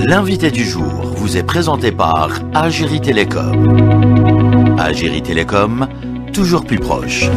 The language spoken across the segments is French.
L'invité du jour vous est présenté par Algérie Télécom. Algérie Télécom, toujours plus proche.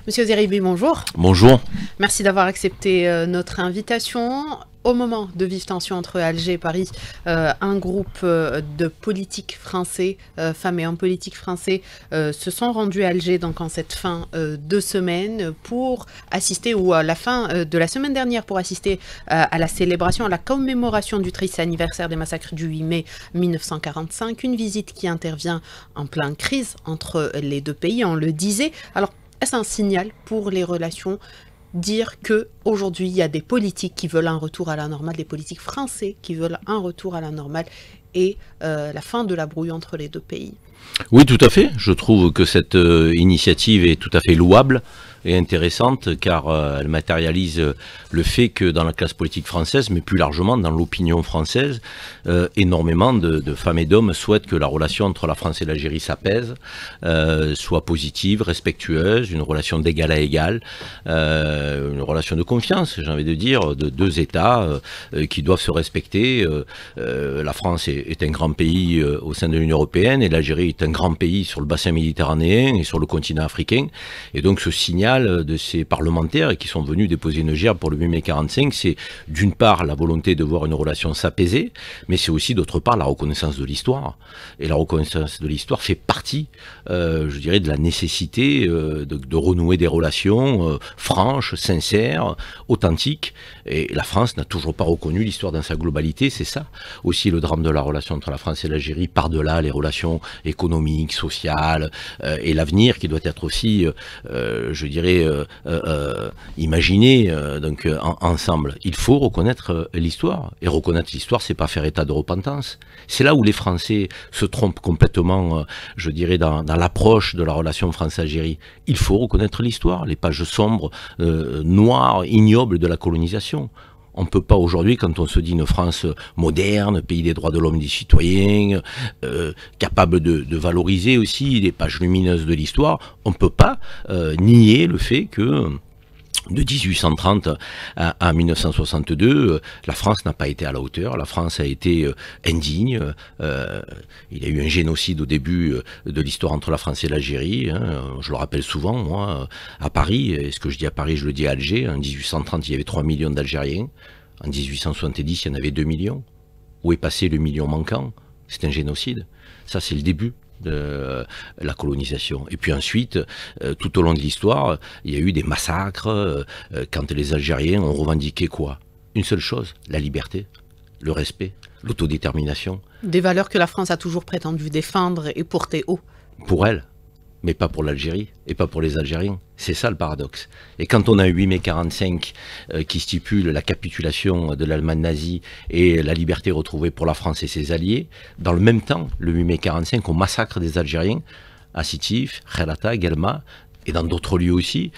Monsieur Zeribi, bonjour. Bonjour. Merci d'avoir accepté notre invitation. Au moment de vives tensions entre Alger et Paris, un groupe de politiques français, femmes et hommes politiques français, se sont rendus à Alger donc en cette fin de semaine pour assister, ou à la fin de la semaine dernière, pour assister à la célébration, à la commémoration du triste anniversaire des massacres du 8 mai 1945. Une visite qui intervient en pleine crise entre les deux pays, on le disait. Alors, est-ce un signal pour les relations? Dire qu'aujourd'hui, il y a des politiques qui veulent un retour à la normale, des politiques français qui veulent un retour à la normale et la fin de la brouille entre les deux pays. Oui, tout à fait. Je trouve que cette initiative est tout à fait louable et intéressante car elle matérialise le fait que dans la classe politique française, mais plus largement dans l'opinion française, énormément de femmes et d'hommes souhaitent que la relation entre la France et l'Algérie s'apaise, soit positive, respectueuse, une relation d'égal à égal, une relation de confiance, j'ai envie de dire, de deux États qui doivent se respecter. La France est un grand pays au sein de l'Union européenne et l'Algérie est un grand pays sur le bassin méditerranéen et sur le continent africain. Et donc ce signal de ces parlementaires qui sont venus déposer une gerbe pour le 8 mai 45, c'est d'une part la volonté de voir une relation s'apaiser, mais c'est aussi d'autre part la reconnaissance de l'histoire. Et la reconnaissance de l'histoire fait partie, je dirais, de la nécessité de renouer des relations franches, sincères, authentiques. Et la France n'a toujours pas reconnu l'histoire dans sa globalité, c'est ça aussi le drame de la relation entre la France et l'Algérie, par-delà les relations économiques, sociales, et l'avenir qui doit être aussi, je dirais, imaginer donc ensemble. Il faut reconnaître l'histoire, et reconnaître l'histoire, c'est pas faire état de repentance. C'est là où les Français se trompent complètement, je dirais, dans l'approche de la relation France-Algérie. Il faut reconnaître l'histoire, les pages sombres, noires, ignobles de la colonisation. On ne peut pas aujourd'hui, quand on se dit une France moderne, pays des droits de l'homme et des citoyens, capable de valoriser aussi les pages lumineuses de l'histoire, on ne peut pas nier le fait que de 1830 à 1962, la France n'a pas été à la hauteur, la France a été indigne, il y a eu un génocide au début de l'histoire entre la France et l'Algérie, hein, je le rappelle souvent, moi, à Paris, et ce que je dis à Paris, je le dis à Alger, en 1830 il y avait 3 millions d'Algériens, en 1870 il y en avait 2 millions, où est passé le million manquant? C'est un génocide, ça c'est le début de la colonisation. Et puis ensuite, tout au long de l'histoire, il y a eu des massacres, quand les Algériens ont revendiqué quoi? Une seule chose, la liberté, le respect, l'autodétermination. Des valeurs que la France a toujours prétendu défendre et porter haut. Pour elle, mais pas pour l'Algérie, et pas pour les Algériens. C'est ça le paradoxe. Et quand on a un 8 mai 45 qui stipule la capitulation de l'Allemagne nazie et la liberté retrouvée pour la France et ses alliés, dans le même temps, le 8 mai 45, on massacre des Algériens à Sitif, Kherrata, Guelma, et dans d'autres lieux aussi,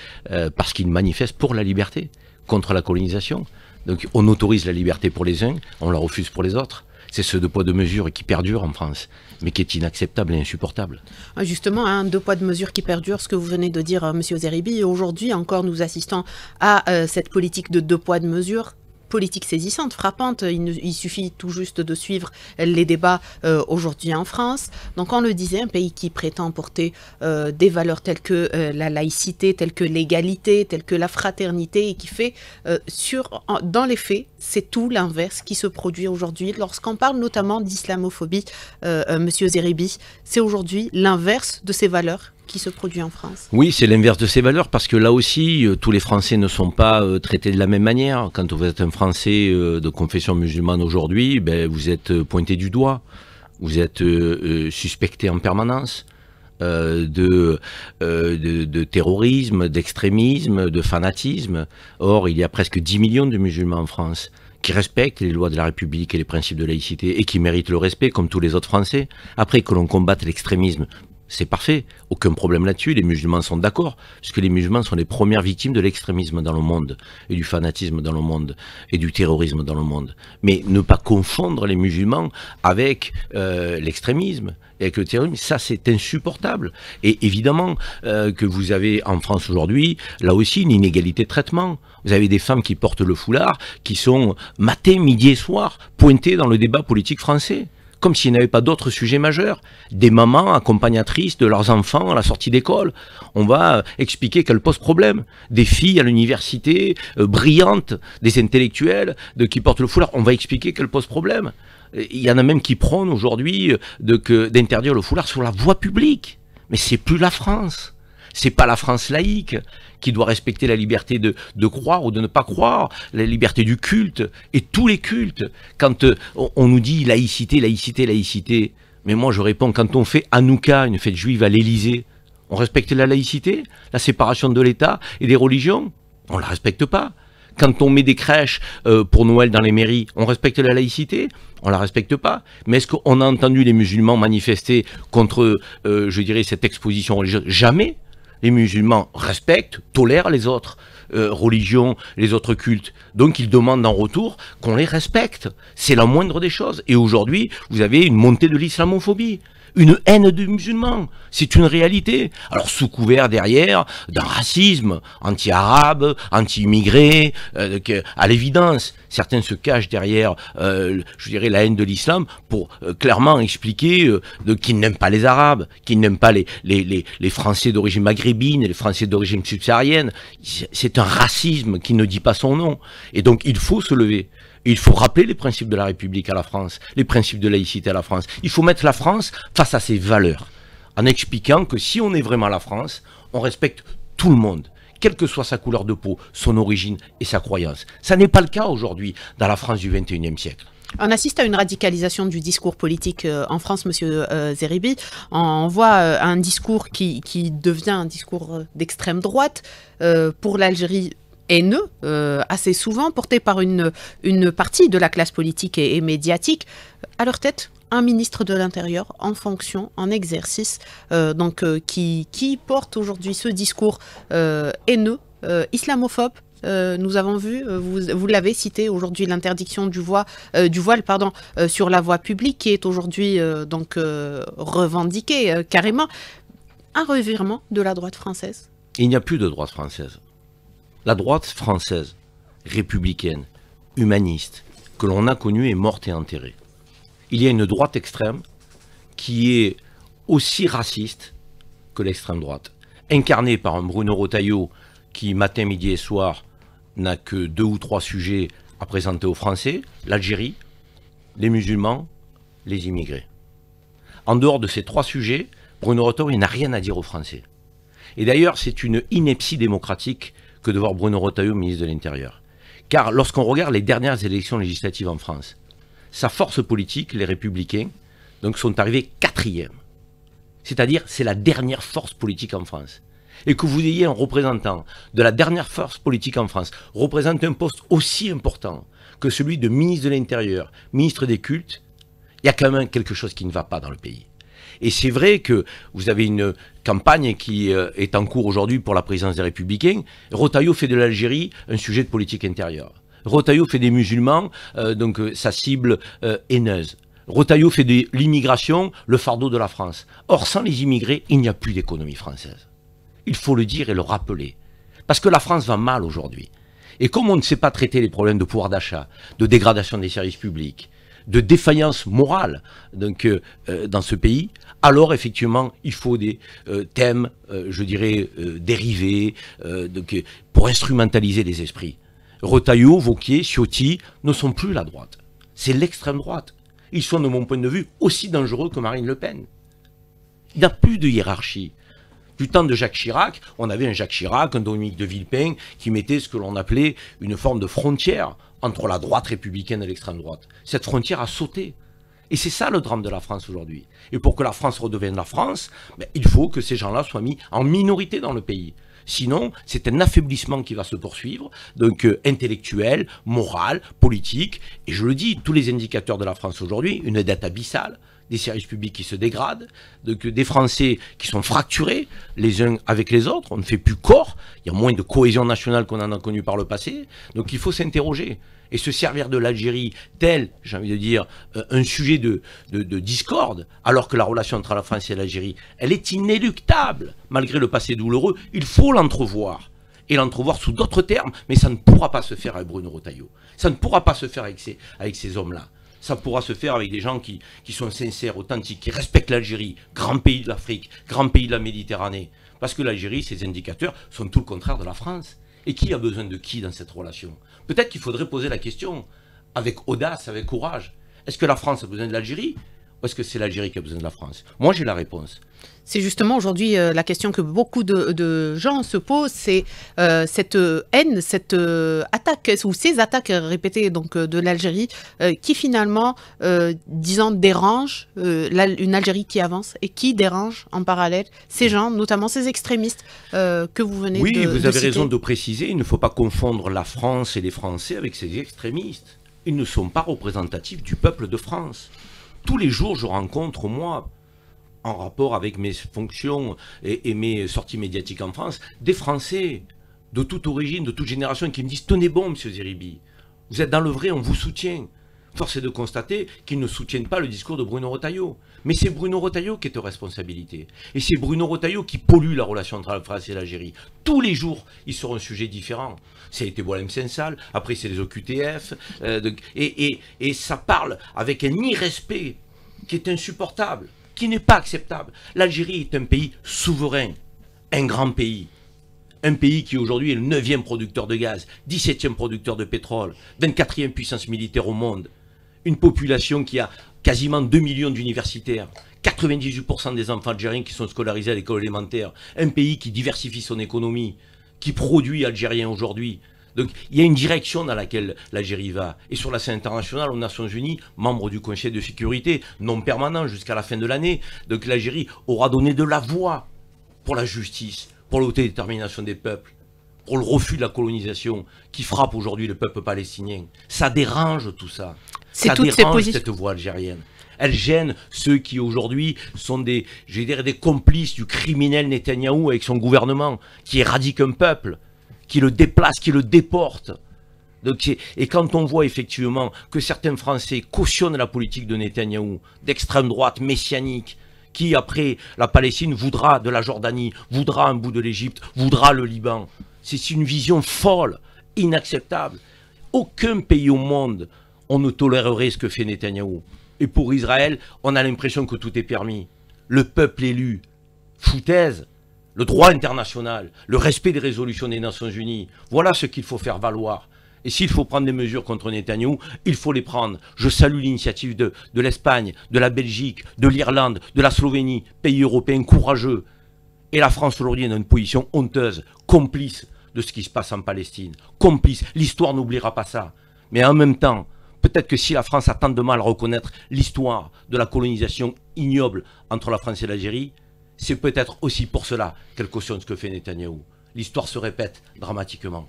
parce qu'ils manifestent pour la liberté, contre la colonisation. Donc on autorise la liberté pour les uns, on la refuse pour les autres. C'est ce deux poids deux mesures qui perdure en France, mais qui est inacceptable et insupportable. Justement, un deux poids deux mesures qui perdure, ce que vous venez de dire, Monsieur Zeribi. Aujourd'hui encore, nous assistons à cette politique de deux poids deux mesures. Politique saisissante, frappante. Il suffit tout juste de suivre les débats aujourd'hui en France. Donc on le disait, un pays qui prétend porter des valeurs telles que la laïcité, telles que l'égalité, telles que la fraternité, et qui fait dans les faits, c'est tout l'inverse qui se produit aujourd'hui. Lorsqu'on parle notamment d'islamophobie, Monsieur Zeribi, c'est aujourd'hui l'inverse de ces valeurs qui se produit en France. Oui, c'est l'inverse de ces valeurs, parce que là aussi, tous les Français ne sont pas traités de la même manière. Quand vous êtes un Français de confession musulmane aujourd'hui, ben, vous êtes pointé du doigt, vous êtes suspecté en permanence de terrorisme, d'extrémisme, de fanatisme. Or, il y a presque 10 millions de musulmans en France qui respectent les lois de la République et les principes de laïcité et qui méritent le respect comme tous les autres Français. Après, que l'on combatte l'extrémisme, c'est parfait, aucun problème là-dessus, les musulmans sont d'accord, puisque les musulmans sont les premières victimes de l'extrémisme dans le monde, et du fanatisme dans le monde, et du terrorisme dans le monde. Mais ne pas confondre les musulmans avec l'extrémisme. et avec le terrorisme, ça c'est insupportable. Et évidemment que vous avez en France aujourd'hui, là aussi, une inégalité de traitement. Vous avez des femmes qui portent le foulard, qui sont matin, midi et soir pointées dans le débat politique français, comme s'il n'y avait pas d'autres sujets majeurs. Des mamans accompagnatrices de leurs enfants à la sortie d'école, on va expliquer qu'elles posent problème. Des filles à l'université, brillantes, des intellectuels qui portent le foulard, on va expliquer qu'elles posent problème. Il y en a même qui prônent aujourd'hui d'interdire le foulard sur la voie publique. Mais c'est plus la France. C'est pas la France laïque qui doit respecter la liberté de croire ou de ne pas croire, la liberté du culte et tous les cultes. Quand on nous dit laïcité, laïcité, laïcité, mais moi je réponds, quand on fait Hanouka, une fête juive à l'Élysée, on respecte la laïcité, la séparation de l'État et des religions? On la respecte pas. Quand on met des crèches pour Noël dans les mairies, on respecte la laïcité? On la respecte pas. Mais est-ce qu'on a entendu les musulmans manifester contre, je dirais, cette exposition religieuse? Jamais. Les musulmans respectent, tolèrent les autres religions, les autres cultes. Donc ils demandent en retour qu'on les respecte. C'est la moindre des choses. Et aujourd'hui, vous avez une montée de l'islamophobie. Une haine des musulmans, c'est une réalité. Alors sous couvert derrière d'un racisme anti-arabe, anti-immigré, à l'évidence, certains se cachent derrière, je dirais, la haine de l'islam pour clairement expliquer qu'ils n'aiment pas les Arabes, qu'ils n'aiment pas les Français d'origine maghrébine, les Français d'origine subsaharienne. C'est un racisme qui ne dit pas son nom. Et donc il faut se lever. Il faut rappeler les principes de la République à la France, les principes de laïcité à la France. Il faut mettre la France face à ses valeurs, en expliquant que si on est vraiment la France, on respecte tout le monde, quelle que soit sa couleur de peau, son origine et sa croyance. Ça n'est pas le cas aujourd'hui dans la France du XXIe siècle. On assiste à une radicalisation du discours politique en France, Monsieur Zeribi. On voit un discours qui devient un discours d'extrême droite pour l'Algérie, haineux, assez souvent, porté par une partie de la classe politique et médiatique. À leur tête, un ministre de l'Intérieur en fonction, en exercice, qui porte aujourd'hui ce discours haineux, islamophobe. Nous avons vu, vous l'avez cité aujourd'hui, l'interdiction du voile sur la voie publique qui est aujourd'hui revendiquée carrément. Un revirement de la droite française. Il n'y a plus de droite française. La droite française, républicaine, humaniste, que l'on a connue est morte et enterrée. Il y a une droite extrême qui est aussi raciste que l'extrême droite, incarnée par un Bruno Retailleau qui, matin, midi et soir, n'a que 2 ou 3 sujets à présenter aux Français: l'Algérie, les musulmans, les immigrés. En dehors de ces 3 sujets, Bruno Retailleau n'a rien à dire aux Français. Et d'ailleurs, c'est une ineptie démocratique que de voir Bruno Retailleau ministre de l'Intérieur. Car lorsqu'on regarde les dernières élections législatives en France, sa force politique, les Républicains, sont arrivés 4e. C'est-à-dire, c'est la dernière force politique en France. Et que vous ayez un représentant de la dernière force politique en France représente un poste aussi important que celui de ministre de l'Intérieur, ministre des cultes, il y a quand même quelque chose qui ne va pas dans le pays. Et c'est vrai que vous avez une campagne qui est en cours aujourd'hui pour la présidence des Républicains. Retailleau fait de l'Algérie un sujet de politique intérieure. Retailleau fait des musulmans, sa cible haineuse. Retailleau fait de l'immigration le fardeau de la France. Or, sans les immigrés, il n'y a plus d'économie française. Il faut le dire et le rappeler. Parce que la France va mal aujourd'hui. Et comme on ne sait pas traiter les problèmes de pouvoir d'achat, de dégradation des services publics, de défaillance morale dans ce pays, alors effectivement il faut des thèmes, dérivés, pour instrumentaliser les esprits. Retailleau, Wauquiez, Ciotti ne sont plus la droite. C'est l'extrême droite. Ils sont, de mon point de vue, aussi dangereux que Marine Le Pen. Il n'y a plus de hiérarchie. Du temps de Jacques Chirac, on avait un Jacques Chirac, un Dominique de Villepin, qui mettait ce que l'on appelait une forme de frontière entre la droite républicaine et l'extrême droite. Cette frontière a sauté. Et c'est ça le drame de la France aujourd'hui. Et pour que la France redevienne la France, il faut que ces gens-là soient mis en minorité dans le pays. Sinon, c'est un affaiblissement qui va se poursuivre, intellectuel, moral, politique. Et je le dis, tous les indicateurs de la France aujourd'hui, une dette abyssale, des services publics qui se dégradent, des Français qui sont fracturés les uns avec les autres, on ne fait plus corps, il y a moins de cohésion nationale qu'on en a connu par le passé, donc il faut s'interroger. Et se servir de l'Algérie tel, j'ai envie de dire, un sujet de discorde, alors que la relation entre la France et l'Algérie, elle est inéluctable, malgré le passé douloureux, il faut l'entrevoir. Et l'entrevoir sous d'autres termes, mais ça ne pourra pas se faire avec Bruno Retailleau. Ça ne pourra pas se faire avec ces hommes-là. Ça pourra se faire avec des gens qui sont sincères, authentiques, qui respectent l'Algérie, grand pays de l'Afrique, grand pays de la Méditerranée. Parce que l'Algérie, ses indicateurs sont tout le contraire de la France. Et qui a besoin de qui dans cette relation? Peut-être qu'il faudrait poser la question, avec audace, avec courage. Est-ce que la France a besoin de l'Algérie? Ou est-ce que c'est l'Algérie qui a besoin de la France? Moi, j'ai la réponse. C'est justement aujourd'hui la question que beaucoup de gens se posent, c'est cette haine, cette attaque, ou ces attaques répétées donc, de l'Algérie, qui finalement, disons, dérange une Algérie qui avance et qui dérange en parallèle ces gens, notamment ces extrémistes que vous venez de citer. Oui, vous avez raison de préciser, il ne faut pas confondre la France et les Français avec ces extrémistes. Ils ne sont pas représentatifs du peuple de France. Tous les jours, je rencontre, moi, en rapport avec mes fonctions et mes sorties médiatiques en France, des Français de toute origine, de toute génération, qui me disent « Tenez bon, monsieur Zeribi, vous êtes dans le vrai, on vous soutient ». Force est de constater qu'ils ne soutiennent pas le discours de Bruno Retailleau. Mais c'est Bruno Retailleau qui est aux responsabilités. Et c'est Bruno Retailleau qui pollue la relation entre la France et l'Algérie. Tous les jours, ils seront un sujet différent. Ça a été Boualem Sansal, après c'est les OQTF, et ça parle avec un irrespect qui est insupportable, qui n'est pas acceptable. L'Algérie est un pays souverain, un grand pays. Un pays qui aujourd'hui est le 9e producteur de gaz, 17e producteur de pétrole, 24e puissance militaire au monde. Une population qui a quasiment 2 millions d'universitaires, 98% des enfants algériens qui sont scolarisés à l'école élémentaire. Un pays qui diversifie son économie, qui produit algérien aujourd'hui. Donc il y a une direction dans laquelle l'Algérie va. Et sur la scène internationale, aux Nations Unies, membre du Conseil de sécurité, non permanent jusqu'à la fin de l'année, donc l'Algérie aura donné de la voix pour la justice, pour l'autodétermination des peuples, pour le refus de la colonisation qui frappe aujourd'hui le peuple palestinien. Ça dérange tout ça. Ça dérange cette voix algérienne. Elle gêne ceux qui aujourd'hui sont des complices du criminel Netanyahou avec son gouvernement, qui éradique un peuple, qui le déplace, qui le déporte. Donc, et quand on voit effectivement que certains Français cautionnent la politique de Netanyahou, d'extrême droite, messianique, qui après la Palestine voudra de la Jordanie, voudra un bout de l'Égypte, voudra le Liban. C'est une vision folle, inacceptable. Aucun pays au monde, on ne tolérerait ce que fait Netanyahou. Et pour Israël, on a l'impression que tout est permis. Le peuple élu, foutaise, le droit international, le respect des résolutions des Nations Unies, voilà ce qu'il faut faire valoir. Et s'il faut prendre des mesures contre Netanyahou, il faut les prendre. Je salue l'initiative de l'Espagne, de la Belgique, de l'Irlande, de la Slovénie, pays européens courageux. Et la France aujourd'hui est dans une position honteuse, complice de ce qui se passe en Palestine. Complice, l'histoire n'oubliera pas ça. Mais en même temps, peut-être que si la France a tant de mal à reconnaître l'histoire de la colonisation ignoble entre la France et l'Algérie, c'est peut-être aussi pour cela qu'elle cautionne ce que fait Netanyahou. L'histoire se répète dramatiquement.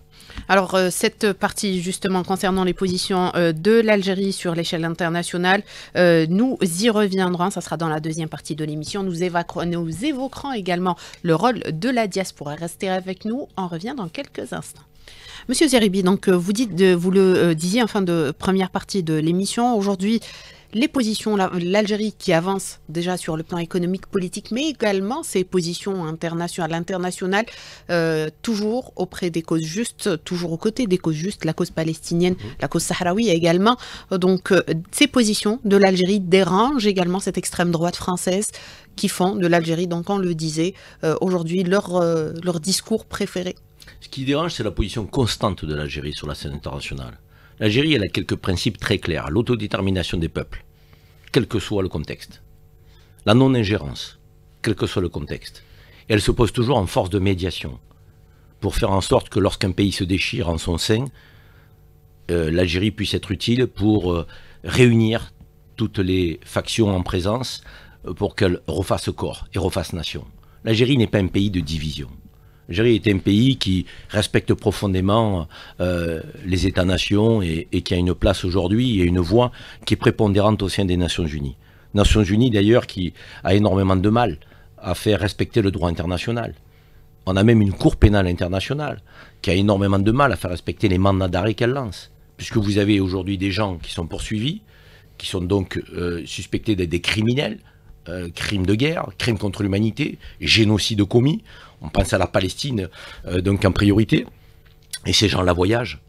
Alors, cette partie, justement, concernant les positions de l'Algérie sur l'échelle internationale, nous y reviendrons. Ça sera dans la deuxième partie de l'émission. Nous évoquerons également le rôle de la diaspora. Restez avec nous. On revient dans quelques instants. Monsieur Zeribi, donc, vous le disiez en fin de première partie de l'émission. Aujourd'hui, les positions, l'Algérie qui avance déjà sur le plan économique, politique, mais également ses positions internationales, toujours auprès des causes justes, toujours aux côtés des causes justes, la cause palestinienne, la cause sahraoui également. Donc, ces positions de l'Algérie dérangent également cette extrême droite française qui font de l'Algérie, donc on le disait, aujourd'hui leur discours préféré. Ce qui dérange, c'est la position constante de l'Algérie sur la scène internationale. L'Algérie, elle a quelques principes très clairs. L'autodétermination des peuples, quel que soit le contexte. La non-ingérence, quel que soit le contexte. Et elle se pose toujours en force de médiation, pour faire en sorte que lorsqu'un pays se déchire en son sein, l'Algérie puisse être utile pour réunir toutes les factions en présence, pour qu'elles refassent corps et refassent nation. L'Algérie n'est pas un pays de division. L'Algérie est un pays qui respecte profondément les États-nations et qui a une place aujourd'hui et une voix qui est prépondérante au sein des Nations Unies. Nations Unies d'ailleurs qui a énormément de mal à faire respecter le droit international. On a même une cour pénale internationale qui a énormément de mal à faire respecter les mandats d'arrêt qu'elle lance. Puisque vous avez aujourd'hui des gens qui sont poursuivis, qui sont donc suspectés d'être des criminels, crimes de guerre, crimes contre l'humanité, génocide commis. On pense à la Palestine donc en priorité. Et ces gens-là voyagent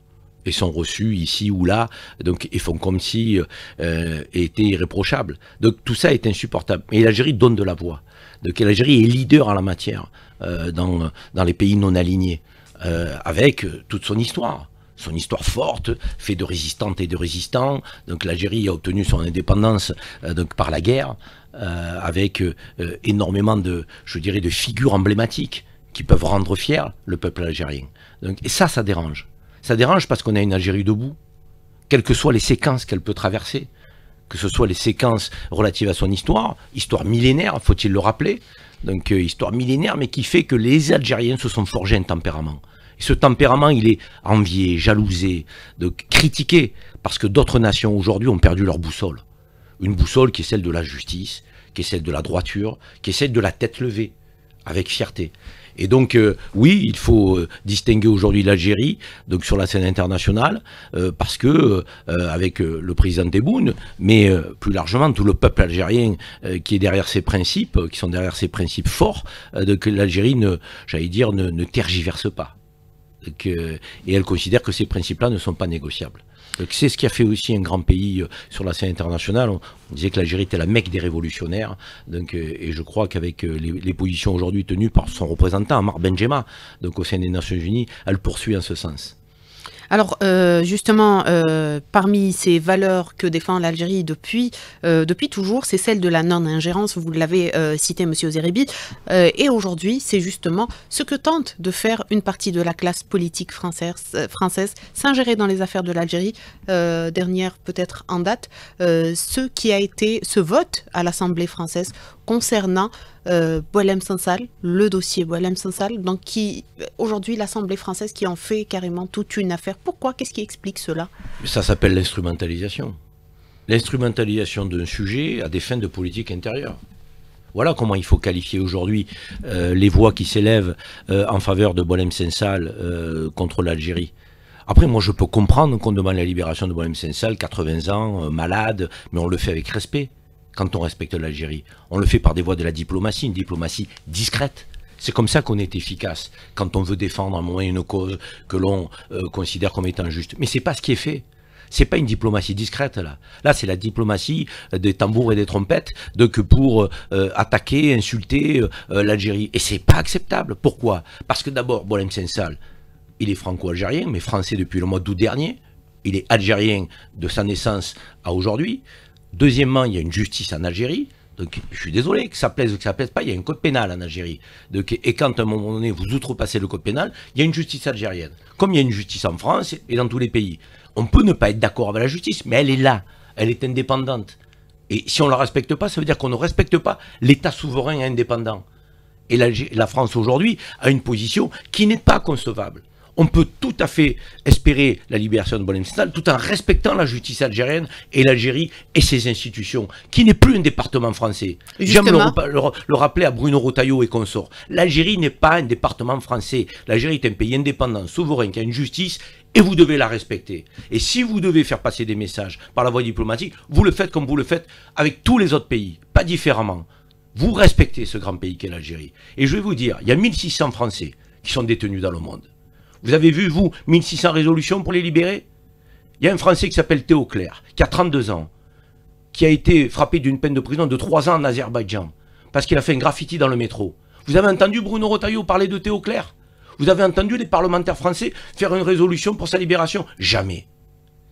et sont reçus ici ou là, donc et font comme si étaient irréprochables. Donc tout ça est insupportable. Et l'Algérie donne de la voix. Donc l'Algérie est leader en la matière dans les pays non alignés, avec toute son histoire. Son histoire forte, fait de résistantes et de résistants. Donc l'Algérie a obtenu son indépendance donc par la guerre, avec énormément de, je dirais, de figures emblématiques qui peuvent rendre fier le peuple algérien. Donc, et ça dérange. Ça dérange parce qu'on a une Algérie debout, quelles que soient les séquences qu'elle peut traverser, que ce soit les séquences relatives à son histoire millénaire, faut-il le rappeler, donc histoire millénaire, mais qui fait que les Algériens se sont forgés un tempérament. Et ce tempérament, il est envié, jalousé, donc critiqué, parce que d'autres nations aujourd'hui ont perdu leur boussole. Une boussole qui est celle de la justice, qui est celle de la droiture, qui est celle de la tête levée, avec fierté. Et donc, oui, il faut distinguer aujourd'hui l'Algérie donc sur la scène internationale, parce que, avec le président Tebboune, mais plus largement tout le peuple algérien qui est derrière ces principes, qui sont derrière ces principes forts, que l'Algérie, j'allais dire, ne tergiverse pas. Et elle considère que ces principes-là ne sont pas négociables. C'est ce qui a fait aussi un grand pays sur la scène internationale. On disait que l'Algérie était la Mecque des révolutionnaires. Donc, et je crois qu'avec les positions aujourd'hui tenues par son représentant, Amar Benjema, donc au sein des Nations Unies, elle poursuit en ce sens. Alors, justement, parmi ces valeurs que défend l'Algérie depuis toujours, c'est celle de la non-ingérence, vous l'avez cité, monsieur Zeribi, et aujourd'hui, c'est justement ce que tente de faire une partie de la classe politique française s'ingérer dans les affaires de l'Algérie, dernière peut-être en date, ce vote à l'Assemblée française concernant Boualem Sansal, le dossier Boualem Sansal, donc qui aujourd'hui l'Assemblée française qui en fait carrément toute une affaire. Pourquoi? Qu'est-ce qui explique cela? Ça s'appelle l'instrumentalisation. L'instrumentalisation d'un sujet à des fins de politique intérieure. Voilà comment il faut qualifier aujourd'hui les voix qui s'élèvent en faveur de Boualem Sansal contre l'Algérie. Après, moi, je peux comprendre qu'on demande la libération de Boualem Sansal, 80 ans, malade, mais on le fait avec respect. Quand on respecte l'Algérie, on le fait par des voies de la diplomatie, une diplomatie discrète. C'est comme ça qu'on est efficace, quand on veut défendre à un moment une cause que l'on considère comme étant juste. Mais c'est pas ce qui est fait. C'est pas une diplomatie discrète, là. Là, c'est la diplomatie des tambours et des trompettes pour attaquer, insulter l'Algérie. Et c'est pas acceptable. Pourquoi? Parce que d'abord, Boualem Sansal, il est franco-algérien, mais français depuis le mois d'août dernier. Il est algérien de sa naissance à aujourd'hui. Deuxièmement, il y a une justice en Algérie. Donc, je suis désolé, que ça plaise ou que ça plaise pas, il y a un code pénal en Algérie. Donc, et quand à un moment donné, vous outrepassez le code pénal, il y a une justice algérienne. Comme il y a une justice en France et dans tous les pays. On peut ne pas être d'accord avec la justice, mais elle est là. Elle est indépendante. Et si on ne la respecte pas, ça veut dire qu'on ne respecte pas l'État souverain et indépendant. Et la France aujourd'hui a une position qui n'est pas concevable. On peut tout à fait espérer la libération de Boualem Sansal tout en respectant la justice algérienne et l'Algérie et ses institutions, qui n'est plus un département français. J'aime le rappeler à Bruno Retailleau et consorts. L'Algérie n'est pas un département français. L'Algérie est un pays indépendant, souverain, qui a une justice et vous devez la respecter. Et si vous devez faire passer des messages par la voie diplomatique, vous le faites comme vous le faites avec tous les autres pays, pas différemment. Vous respectez ce grand pays qu'est l'Algérie. Et je vais vous dire, il y a 1600 Français qui sont détenus dans le monde. Vous avez vu, vous, 1600 résolutions pour les libérer? Il y a un Français qui s'appelle Théo Clair, qui a 32 ans, qui a été frappé d'une peine de prison de 3 ans en Azerbaïdjan, parce qu'il a fait un graffiti dans le métro. Vous avez entendu Bruno Retailleau parler de Théo Clair? Vous avez entendu les parlementaires français faire une résolution pour sa libération? Jamais.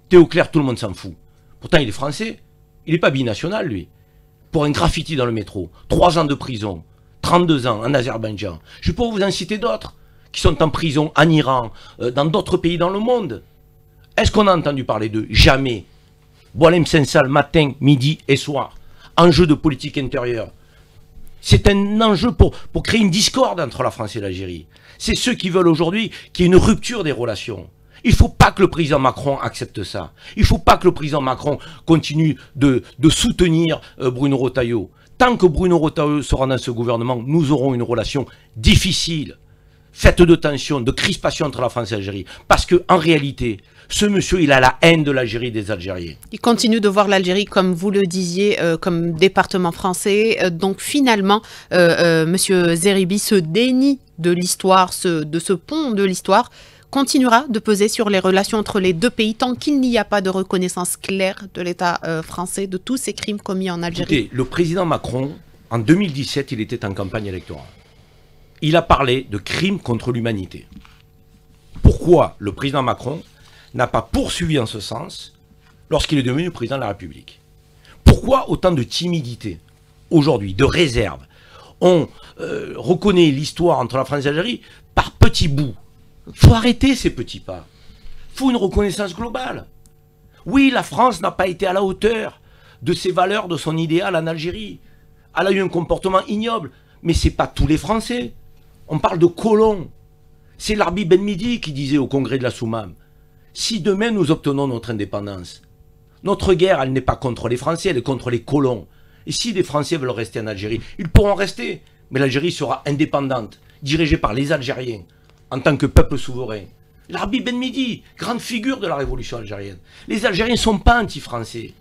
Théo Clair, tout le monde s'en fout. Pourtant, il est français. Il n'est pas binational, lui. Pour un graffiti dans le métro. 3 ans de prison. 32 ans en Azerbaïdjan. Je peux vous en citer d'autres qui sont en prison en Iran, dans d'autres pays dans le monde. Est-ce qu'on a entendu parler d'eux? Jamais. Boualem Sansal, matin, midi et soir. Enjeu de politique intérieure. C'est un enjeu pour créer une discorde entre la France et l'Algérie. C'est ceux qui veulent aujourd'hui qu'il y ait une rupture des relations. Il ne faut pas que le président Macron accepte ça. Il ne faut pas que le président Macron continue de soutenir Bruno Retailleau. Tant que Bruno Retailleau sera dans ce gouvernement, nous aurons une relation difficile, faite de tensions, de crispation entre la France et l'Algérie. Parce qu'en réalité, ce monsieur, il a la haine de l'Algérie et des Algériens. Il continue de voir l'Algérie, comme vous le disiez, comme département français. Donc finalement, monsieur Zeribi se dénie de l'histoire, de ce pont de l'histoire, continuera de peser sur les relations entre les deux pays tant qu'il n'y a pas de reconnaissance claire de l'État français de tous ces crimes commis en Algérie. Écoutez, le président Macron, en 2017, il était en campagne électorale. Il a parlé de crimes contre l'humanité. Pourquoi le président Macron n'a pas poursuivi en ce sens lorsqu'il est devenu président de la République? Pourquoi autant de timidité aujourd'hui, de réserve? On reconnaît l'histoire entre la France et l'Algérie par petits bouts. Il faut arrêter ces petits pas. Il faut une reconnaissance globale. Oui, la France n'a pas été à la hauteur de ses valeurs, de son idéal en Algérie. Elle a eu un comportement ignoble. Mais ce n'est pas tous les Français. On parle de colons. C'est l'Arbi Ben Midi qui disait au congrès de la Soumam, si demain nous obtenons notre indépendance, notre guerre, elle n'est pas contre les Français, elle est contre les colons. Et si les Français veulent rester en Algérie, ils pourront rester. Mais l'Algérie sera indépendante, dirigée par les Algériens, en tant que peuple souverain. L'Arbi Ben Midi, grande figure de la révolution algérienne. Les Algériens ne sont pas anti-français.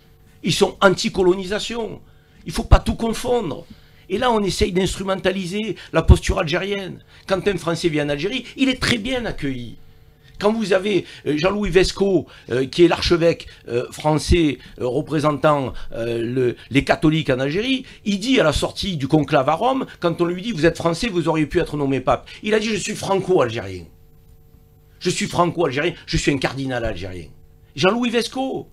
Ils sont anti-colonisation. Il ne faut pas tout confondre. Et là, on essaye d'instrumentaliser la posture algérienne. Quand un Français vient en Algérie, il est très bien accueilli. Quand vous avez Jean-Louis Vesco, qui est l'archevêque français représentant les catholiques en Algérie, il dit à la sortie du conclave à Rome, quand on lui dit « vous êtes français, vous auriez pu être nommé pape », il a dit « je suis franco-algérien ». Je suis franco-algérien, je suis un cardinal algérien. Jean-Louis Vesco.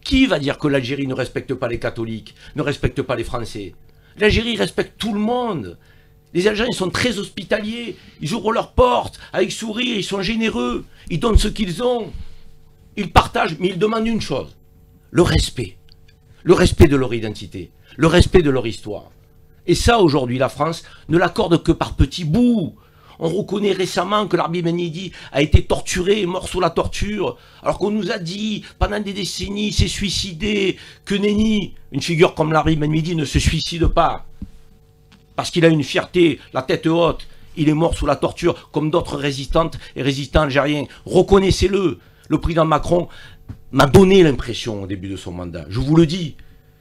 Qui va dire que l'Algérie ne respecte pas les catholiques, ne respecte pas les Français? L'Algérie respecte tout le monde. Les Algériens sont très hospitaliers. Ils ouvrent leurs portes avec sourire, ils sont généreux. Ils donnent ce qu'ils ont. Ils partagent, mais ils demandent une chose. Le respect. Le respect de leur identité. Le respect de leur histoire. Et ça, aujourd'hui, la France ne l'accorde que par petits bouts. On reconnaît récemment que l'Arbi Ben Midi a été torturé, mort sous la torture, alors qu'on nous a dit, pendant des décennies, il s'est suicidé, que nenni, une figure comme l'Arbi Ben Midi ne se suicide pas. Parce qu'il a une fierté, la tête haute, il est mort sous la torture, comme d'autres résistantes et résistants algériens. Reconnaissez-le, le président Macron m'a donné l'impression au début de son mandat, je vous le dis,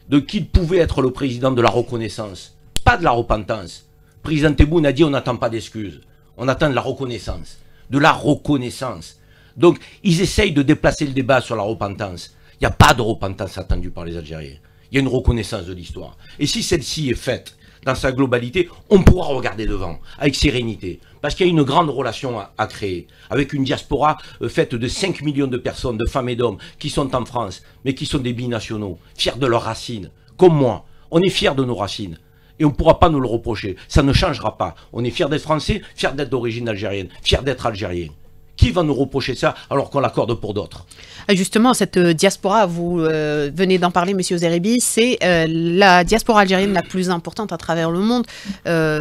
de qu'il pouvait être le président de la reconnaissance, pas de la repentance. Le président Tebboune a dit on n'attend pas d'excuses. On attend de la reconnaissance. De la reconnaissance. Donc, ils essayent de déplacer le débat sur la repentance. Il n'y a pas de repentance attendue par les Algériens. Il y a une reconnaissance de l'histoire. Et si celle-ci est faite dans sa globalité, on pourra regarder devant, avec sérénité. Parce qu'il y a une grande relation à créer, avec une diaspora faite de 5 millions de personnes, de femmes et d'hommes, qui sont en France, mais qui sont des binationaux, fiers de leurs racines. Comme moi, on est fiers de nos racines. Et on ne pourra pas nous le reprocher. Ça ne changera pas. On est fiers d'être français, fiers d'être d'origine algérienne, fiers d'être algérien. Qui va nous reprocher ça alors qu'on l'accorde pour d'autres? Justement, cette diaspora, vous venez d'en parler, monsieur Zeribi, c'est la diaspora algérienne la plus importante à travers le monde.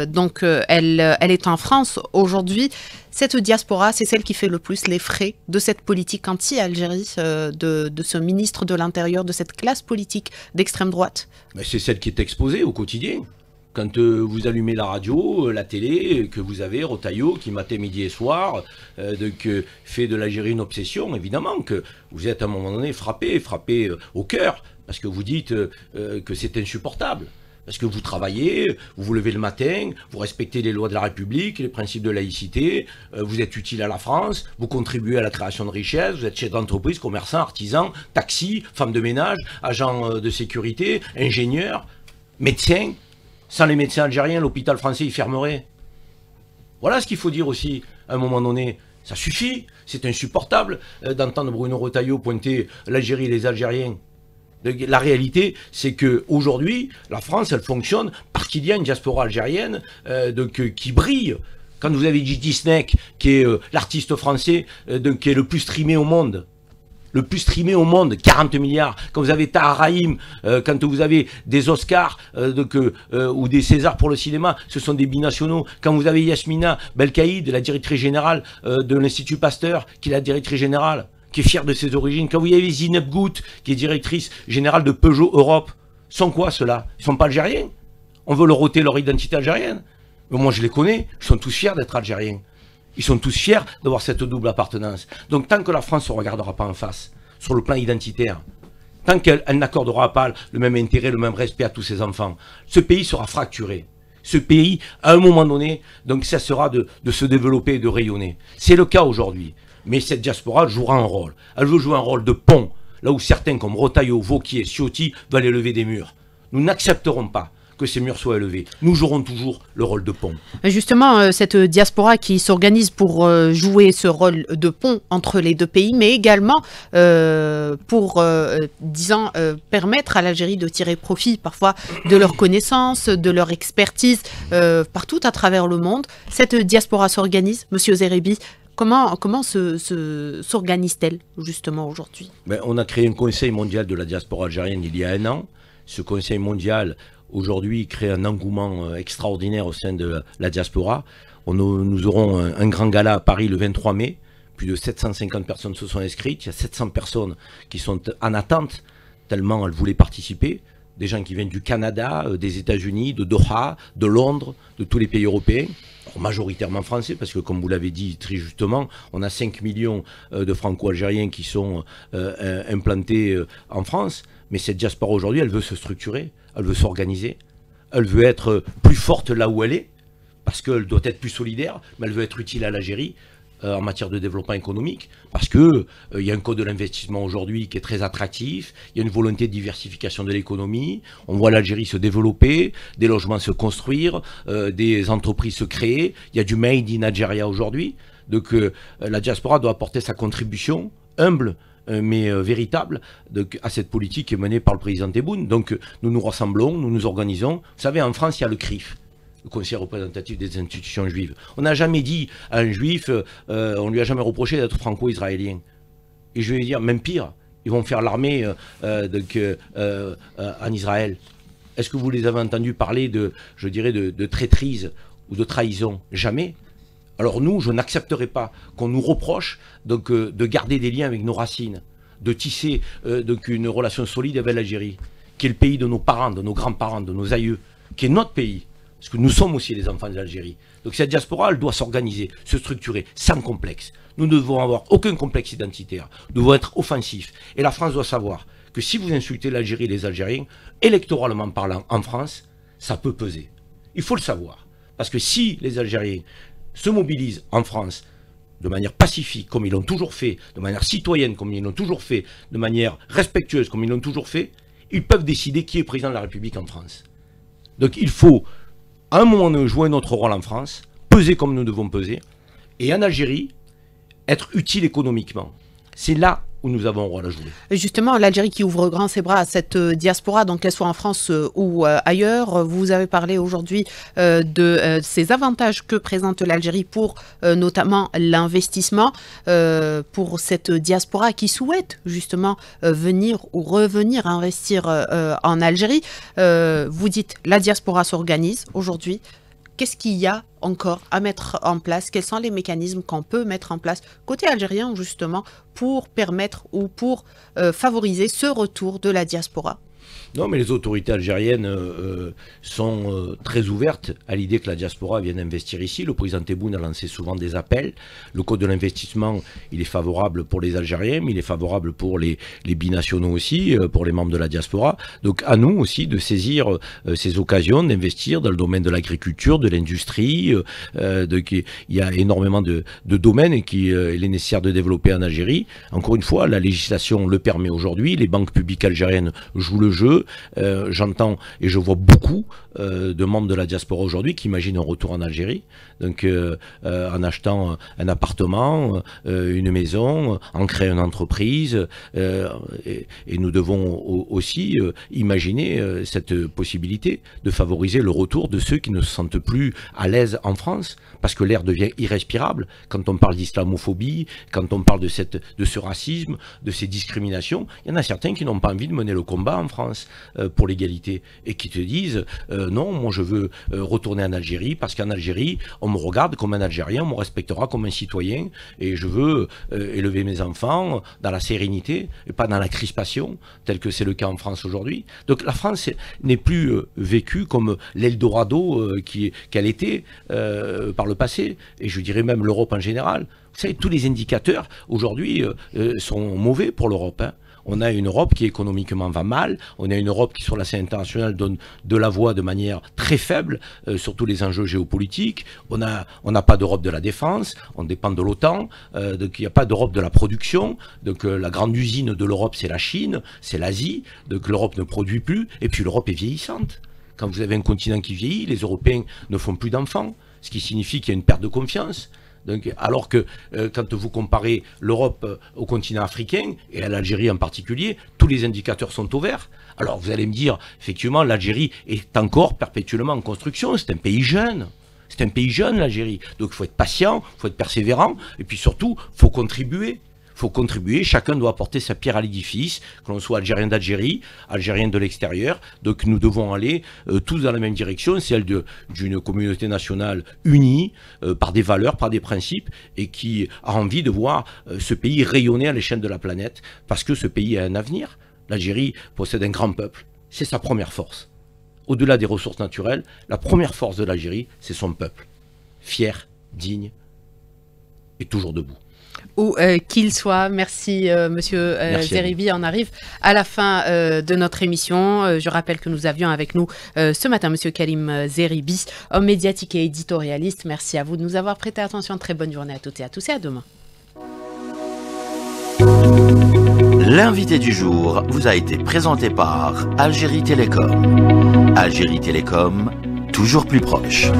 Donc, elle est en France aujourd'hui. Cette diaspora, c'est celle qui fait le plus les frais de cette politique anti-Algérie, de ce ministre de l'Intérieur, de cette classe politique d'extrême droite. C'est celle qui est exposée au quotidien. Quand vous allumez la radio, la télé, que vous avez Retailleau qui matin, midi et soir fait de l'Algérie une obsession, évidemment que vous êtes à un moment donné frappé au cœur, parce que vous dites que c'est insupportable. Parce que vous travaillez, vous vous levez le matin, vous respectez les lois de la République, les principes de laïcité, vous êtes utile à la France, vous contribuez à la création de richesses, vous êtes chef d'entreprise, commerçant, artisan, taxi, femme de ménage, agent de sécurité, ingénieur, médecin. Sans les médecins algériens, l'hôpital français, il fermerait. Voilà ce qu'il faut dire aussi, à un moment donné. Ça suffit, c'est insupportable d'entendre Bruno Retailleau pointer l'Algérie et les Algériens. La réalité, c'est qu'aujourd'hui, la France, elle fonctionne parce qu'il y a une diaspora algérienne qui brille. Quand vous avez Gigi Sneck, qui est l'artiste français qui est le plus streamé au monde, le plus streamé au monde, 40 milliards. Quand vous avez Tahar Rahim, quand vous avez des Oscars ou des Césars pour le cinéma, ce sont des binationaux. Quand vous avez Yasmina Belkaïd, la directrice générale de l'Institut Pasteur, qui est la directrice générale, qui est fière de ses origines. Quand vous avez Zineb Gout, qui est directrice générale de Peugeot Europe, sont quoi ceux-là? Ils sont pas algériens. On veut leur ôter leur identité algérienne. Mais moi je les connais, ils sont tous fiers d'être algériens. Ils sont tous fiers d'avoir cette double appartenance. Donc tant que la France ne se regardera pas en face, sur le plan identitaire, tant qu'elle n'accordera pas le même intérêt, le même respect à tous ses enfants, ce pays sera fracturé. Ce pays, à un moment donné, donc cessera de se développer et de rayonner. C'est le cas aujourd'hui. Mais cette diaspora jouera un rôle. Elle veut jouer un rôle de pont, là où certains comme Rotaillot, Vauquier, Ciotti veulent élever des murs. Nous n'accepterons pas que ces murs soient élevés. Nous jouerons toujours le rôle de pont. Justement, cette diaspora qui s'organise pour jouer ce rôle de pont entre les deux pays, mais également pour, disons, permettre à l'Algérie de tirer profit parfois de leurs connaissances, de leur expertise partout à travers le monde. Cette diaspora s'organise, Monsieur Zerébi. Comment s'organise-t-elle justement aujourd'hui? On a créé un conseil mondial de la diaspora algérienne il y a un an. Ce conseil mondial aujourd'hui crée un engouement extraordinaire au sein de la diaspora. Nous aurons un grand gala à Paris le 23 mai. Plus de 750 personnes se sont inscrites. Il y a 700 personnes qui sont en attente, tellement elles voulaient participer. Des gens qui viennent du Canada, des États-Unis, de Doha, de Londres, de tous les pays européens. Majoritairement français, parce que comme vous l'avez dit très justement, on a 5 millions de franco-algériens qui sont implantés en France. Mais cette diaspora aujourd'hui, elle veut se structurer, elle veut s'organiser, elle veut être plus forte là où elle est, parce qu'elle doit être plus solidaire, mais elle veut être utile à l'Algérie en matière de développement économique, parce qu'il y a un code de l'investissement aujourd'hui qui est très attractif, il y a une volonté de diversification de l'économie, on voit l'Algérie se développer, des logements se construire, des entreprises se créer, il y a du made in Algeria aujourd'hui, donc la diaspora doit apporter sa contribution humble, mais véritable, à cette politique qui est menée par le président Tebboune. Donc nous nous rassemblons, nous nous organisons. Vous savez, en France, il y a le CRIF, le Conseil représentatif des institutions juives. On n'a jamais dit à un juif, on lui a jamais reproché d'être franco-israélien. Et je vais dire, même pire, ils vont faire l'armée en Israël. Est-ce que vous les avez entendus parler de traîtrise ou de trahison? Jamais. Alors nous, je n'accepterai pas qu'on nous reproche de garder des liens avec nos racines, de tisser une relation solide avec l'Algérie, qui est le pays de nos parents, de nos grands-parents, de nos aïeux, qui est notre pays, parce que nous sommes aussi les enfants de l'Algérie. Donc cette diaspora, elle doit s'organiser, se structurer, sans complexe. Nous ne devons avoir aucun complexe identitaire, nous devons être offensifs. Et la France doit savoir que si vous insultez l'Algérie et les Algériens, électoralement parlant en France, ça peut peser. Il faut le savoir. Parce que si les Algériens se mobilisent en France de manière pacifique, comme ils l'ont toujours fait, de manière citoyenne, comme ils l'ont toujours fait, de manière respectueuse, comme ils l'ont toujours fait, ils peuvent décider qui est président de la République en France. Donc il faut, à un moment donné, jouer notre rôle en France, peser comme nous devons peser, et en Algérie, être utile économiquement. C'est là où nous avons un rôle à jouer. Justement, l'Algérie qui ouvre grand ses bras à cette diaspora, donc qu'elle soit en France ou ailleurs, vous avez parlé aujourd'hui de ces avantages que présente l'Algérie pour notamment l'investissement, pour cette diaspora qui souhaite justement venir ou revenir investir en Algérie. Vous dites la diaspora s'organise aujourd'hui. Qu'est-ce qu'il y a encore à mettre en place? Quels sont les mécanismes qu'on peut mettre en place côté algérien justement pour permettre ou pour favoriser ce retour de la diaspora? Non, mais les autorités algériennes sont très ouvertes à l'idée que la diaspora vienne investir ici. Le président Tebboune a lancé souvent des appels. Le code de l'investissement, il est favorable pour les Algériens, mais il est favorable pour les binationaux aussi, pour les membres de la diaspora. Donc à nous aussi de saisir ces occasions d'investir dans le domaine de l'agriculture, de l'industrie. Il y a énormément de domaines qu'il est nécessaire de développer en Algérie. Encore une fois, la législation le permet aujourd'hui. Les banques publiques algériennes jouent le jeu. j'entends et je vois beaucoup de membres de la diaspora aujourd'hui qui imaginent un retour en Algérie, donc en achetant un appartement, une maison, en créant une entreprise, et nous devons aussi imaginer cette possibilité de favoriser le retour de ceux qui ne se sentent plus à l'aise en France, parce que l'air devient irrespirable quand on parle d'islamophobie, quand on parle de ce racisme, de ces discriminations. Il y en a certains qui n'ont pas envie de mener le combat en France pour l'égalité et qui te disent non, moi je veux retourner en Algérie parce qu'en Algérie, on me regarde comme un Algérien, on me respectera comme un citoyen et je veux élever mes enfants dans la sérénité et pas dans la crispation, tel que c'est le cas en France aujourd'hui. Donc la France n'est plus vécue comme l'Eldorado qu'elle était par le passé, et je dirais même l'Europe en général. Vous savez, tous les indicateurs aujourd'hui sont mauvais pour l'Europe, hein. On a une Europe qui économiquement va mal, on a une Europe qui sur la scène internationale donne de la voix de manière très faible sur tous les enjeux géopolitiques, on n'a pas d'Europe de la défense, on dépend de l'OTAN, donc il n'y a pas d'Europe de la production, donc la grande usine de l'Europe c'est la Chine, c'est l'Asie, donc l'Europe ne produit plus, et puis l'Europe est vieillissante. Quand vous avez un continent qui vieillit, les Européens ne font plus d'enfants, ce qui signifie qu'il y a une perte de confiance. Donc, alors que quand vous comparez l'Europe au continent africain, et à l'Algérie en particulier, tous les indicateurs sont au vert. Alors vous allez me dire, effectivement, l'Algérie est encore perpétuellement en construction, c'est un pays jeune. C'est un pays jeune, l'Algérie. Donc il faut être patient, il faut être persévérant, et puis surtout, il faut contribuer. Il faut contribuer, chacun doit apporter sa pierre à l'édifice, que l'on soit algérien d'Algérie, algérien de l'extérieur. Donc nous devons aller tous dans la même direction, celle d'une communauté nationale unie par des valeurs, par des principes, et qui a envie de voir ce pays rayonner à l'échelle de la planète, parce que ce pays a un avenir. L'Algérie possède un grand peuple, c'est sa première force. Au-delà des ressources naturelles, la première force de l'Algérie, c'est son peuple. Fier, digne et toujours debout. Où qu'il soit. Merci Monsieur Zeribi. On arrive à la fin de notre émission. Je rappelle que nous avions avec nous ce matin Monsieur Karim Zeribi, homme médiatique et éditorialiste. Merci à vous de nous avoir prêté attention. Très bonne journée à toutes et à tous et à demain. L'invité du jour vous a été présenté par Algérie Télécom. Algérie Télécom, toujours plus proche.